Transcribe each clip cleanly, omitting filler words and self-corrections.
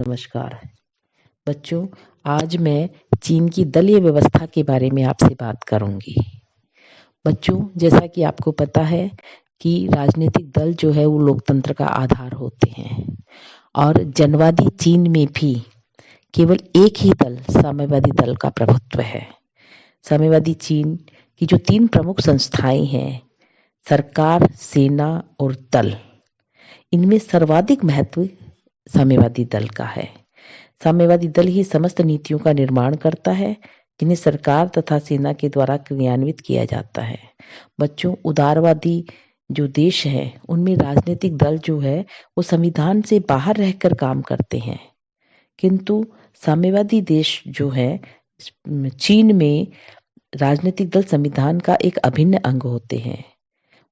नमस्कार बच्चों, आज मैं चीन की दलीय व्यवस्था के बारे में आपसे बात करूंगी। बच्चों, जैसा कि आपको पता है कि राजनीतिक दल जो है वो लोकतंत्र का आधार होते हैं और जनवादी चीन में भी केवल एक ही दल, साम्यवादी दल का प्रभुत्व है। साम्यवादी चीन की जो 3 प्रमुख संस्थाएं हैं, सरकार, सेना और दल, इनमें सर्वाधिक महत्व साम्यवादी दल का है। साम्यवादी दल ही समस्त नीतियों का निर्माण करता है, जिन्हें सरकार तथा सेना के द्वारा क्रियान्वित किया जाता है। बच्चों, उदारवादी जो देश है उनमें राजनीतिक दल जो है वो संविधान से बाहर रहकर काम करते हैं, किंतु साम्यवादी देश जो है चीन में राजनीतिक दल संविधान का एक अभिन्न अंग होते हैं।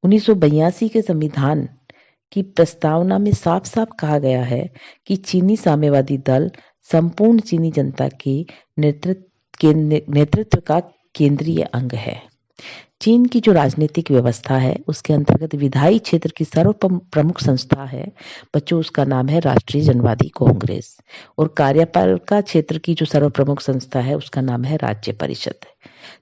1982 के संविधान की प्रस्तावना में साफ साफ कहा गया है कि चीनी साम्यवादी दल संपूर्ण चीनी जनता के नेतृत्व का केंद्रीय अंग है। चीन की जो राजनीतिक व्यवस्था है उसके अंतर्गत विधायी क्षेत्र की सर्व प्रमुख संस्था है बच्चों, उसका नाम है राष्ट्रीय जनवादी कांग्रेस, और कार्यपालिका क्षेत्र की जो सर्व प्रमुख संस्था है उसका नाम है राज्य परिषद।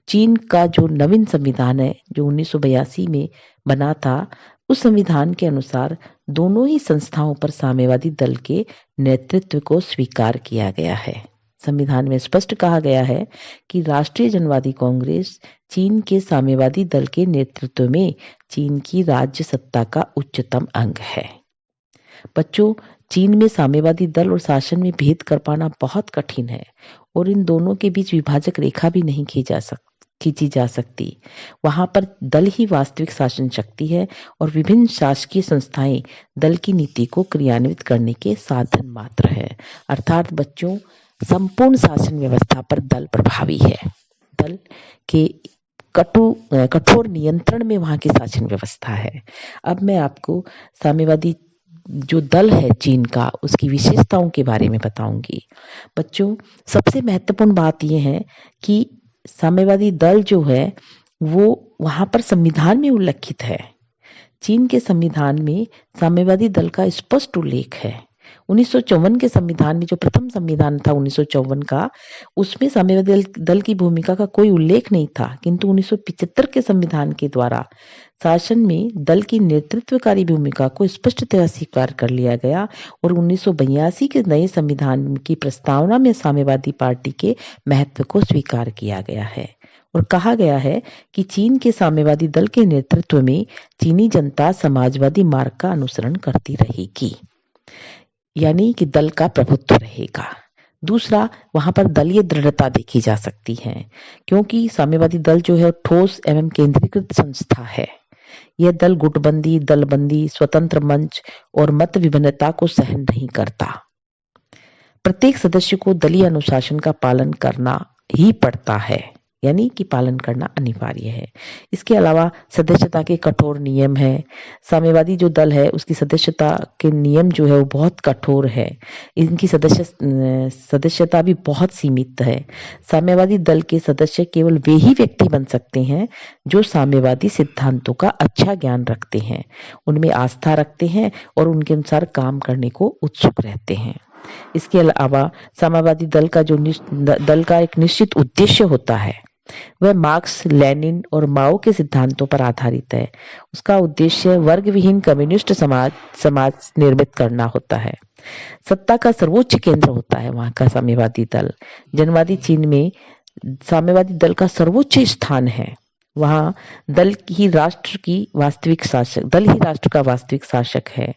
चीन का जो नवीन संविधान है जो 1982 में बना था, उस संविधान के अनुसार दोनों ही संस्थाओं पर साम्यवादी दल के नेतृत्व को स्वीकार किया गया है। संविधान में स्पष्ट कहा गया है कि राष्ट्रीय जनवादी कांग्रेस चीन के साम्यवादी दल के नेतृत्व में चीन की राज्य सत्ता का उच्चतम अंग है। बच्चों, चीन में साम्यवादी दल और शासन में भेद कर पाना बहुत कठिन है और इन दोनों के बीच विभाजक रेखा भी नहीं खींची जा सकती। वहां पर दल ही वास्तविक शासन शक्ति है और विभिन्न शासकीय संस्थाएं दल की नीति को क्रियान्वित करने के साधन मात्र है। अर्थात बच्चों, संपूर्ण शासन व्यवस्था पर दल प्रभावी है। दल के कठोर नियंत्रण में वहां की शासन व्यवस्था है। अब मैं आपको साम्यवादी जो दल है चीन का, उसकी विशेषताओं के बारे में बताऊंगी। बच्चों, सबसे महत्वपूर्ण बात यह है कि साम्यवादी दल जो है वो वहां पर संविधान में उल्लेखित है। चीन के संविधान में साम्यवादी दल का स्पष्ट उल्लेख है। 1954 के संविधान में, जो प्रथम संविधान था 1954 का, उसमें साम्यवादी दल की भूमिका का कोई उल्लेख नहीं था, किंतु 1975 के संविधान के द्वारा शासन में दल की नेतृत्वकारी भूमिका को स्पष्टतया स्वीकार कर लिया गया और 1982 के नए संविधान की प्रस्तावना में साम्यवादी पार्टी के महत्व को स्वीकार किया गया है और कहा गया है कि चीन के साम्यवादी दल के नेतृत्व में चीनी जनता समाजवादी मार्ग का अनुसरण करती रहेगी, यानी कि दल का प्रभुत्व रहेगा। दूसरा, वहां पर दलीय दृढ़ता देखी जा सकती है, क्योंकि साम्यवादी दल जो है ठोस एवं केंद्रीकृत संस्था है। यह दल गुटबंदी, दलबंदी, स्वतंत्र मंच और मत विभिन्नता को सहन नहीं करता। प्रत्येक सदस्य को दलीय अनुशासन का पालन करना ही पड़ता है, यानी कि पालन करना अनिवार्य है। इसके अलावा सदस्यता के कठोर नियम है। साम्यवादी जो दल है उसकी सदस्यता के नियम जो है वो बहुत कठोर है। इनकी सदस्यता भी बहुत सीमित है। साम्यवादी दल के सदस्य केवल वे ही व्यक्ति बन सकते हैं जो साम्यवादी सिद्धांतों का अच्छा ज्ञान रखते हैं, उनमें आस्था रखते हैं और उनके अनुसार काम करने को उत्सुक रहते हैं। इसके अलावा साम्यवादी दल का एक निश्चित उद्देश्य होता है। वह मार्क्स, लेनिन और माओ के सिद्धांतों पर आधारित है। उसका उद्देश्य वर्ग विहीन कम्युनिस्ट समाज निर्मित करना होता है। सत्ता का सर्वोच्च केंद्र होता है वहां का साम्यवादी दल। जनवादी चीन में साम्यवादी दल का सर्वोच्च स्थान है। वहां दल ही राष्ट्र का वास्तविक शासक है।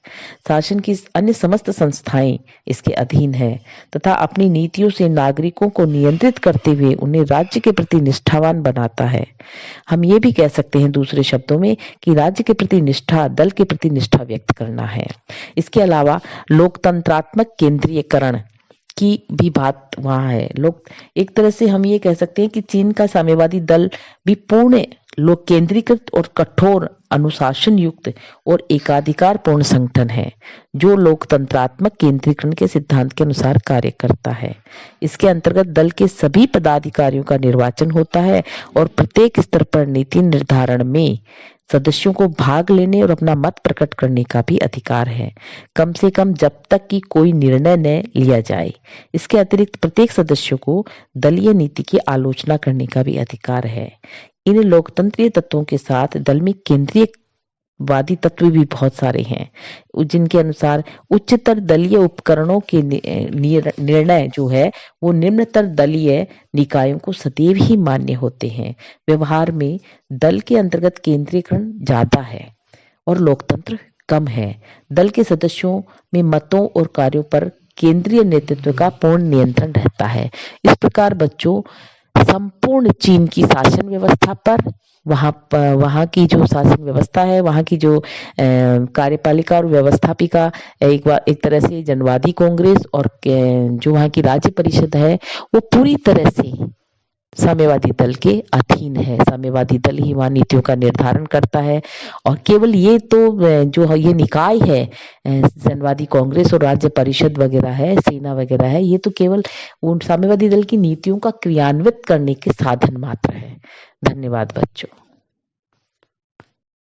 शासन की अन्य समस्त संस्थाएं इसके अधीन है तथा अपनी नीतियों से नागरिकों को नियंत्रित करते हुए उन्हें राज्य के प्रति निष्ठावान बनाता है। हम ये भी कह सकते हैं दूसरे शब्दों में कि राज्य के प्रति निष्ठा दल के प्रति निष्ठा व्यक्त करना है। इसके अलावा लोकतंत्रात्मक केंद्रीयकरण की भी बात वहां है। एक तरह से हम ये कह सकते हैं कि चीन का साम्यवादी दल भी पूर्ण लोक केंद्रीकृत और कठोर अनुशासन युक्त और एकाधिकार पूर्ण संगठन है जो लोकतंत्रात्मक केंद्रीकरण के सिद्धांत के अनुसार कार्य करता है। इसके अंतर्गत दल के सभी पदाधिकारियों का निर्वाचन होता है और प्रत्येक स्तर पर नीति निर्धारण में सदस्यों को भाग लेने और अपना मत प्रकट करने का भी अधिकार है, कम से कम जब तक कि कोई निर्णय न लिया जाए। इसके अतिरिक्त प्रत्येक सदस्य को दलीय नीति की आलोचना करने का भी अधिकार है। इन लोकतंत्रीय तत्वों के साथ दल में केंद्रीयवादी तत्व भी बहुत सारे हैं, जिनके अनुसार उच्चतर दलीय उपकरणों के निर्णय जो है वो निम्नतर दलीय निकायों को सदैव ही मान्य होते हैं। व्यवहार में दल के अंतर्गत केंद्रीकरण ज्यादा है और लोकतंत्र कम है। दल के सदस्यों में मतों और कार्यों पर केंद्रीय नेतृत्व का पूर्ण नियंत्रण रहता है। इस प्रकार बच्चों संपूर्ण चीन की शासन व्यवस्था पर वहाँ की जो शासन व्यवस्था है, वहाँ की जो कार्यपालिका और व्यवस्थापिका एक तरह से जनवादी कांग्रेस और जो वहाँ की राज्य परिषद है वो पूरी तरह से साम्यवादी दल के अधीन है। साम्यवादी दल ही वहाँ नीतियों का निर्धारण करता है और केवल ये तो जो ये निकाय है जनवादी कांग्रेस और राज्य परिषद वगैरह है, सेना वगैरह है, ये तो केवल उन साम्यवादी दल की नीतियों का क्रियान्वित करने के साधन मात्र है। धन्यवाद बच्चों।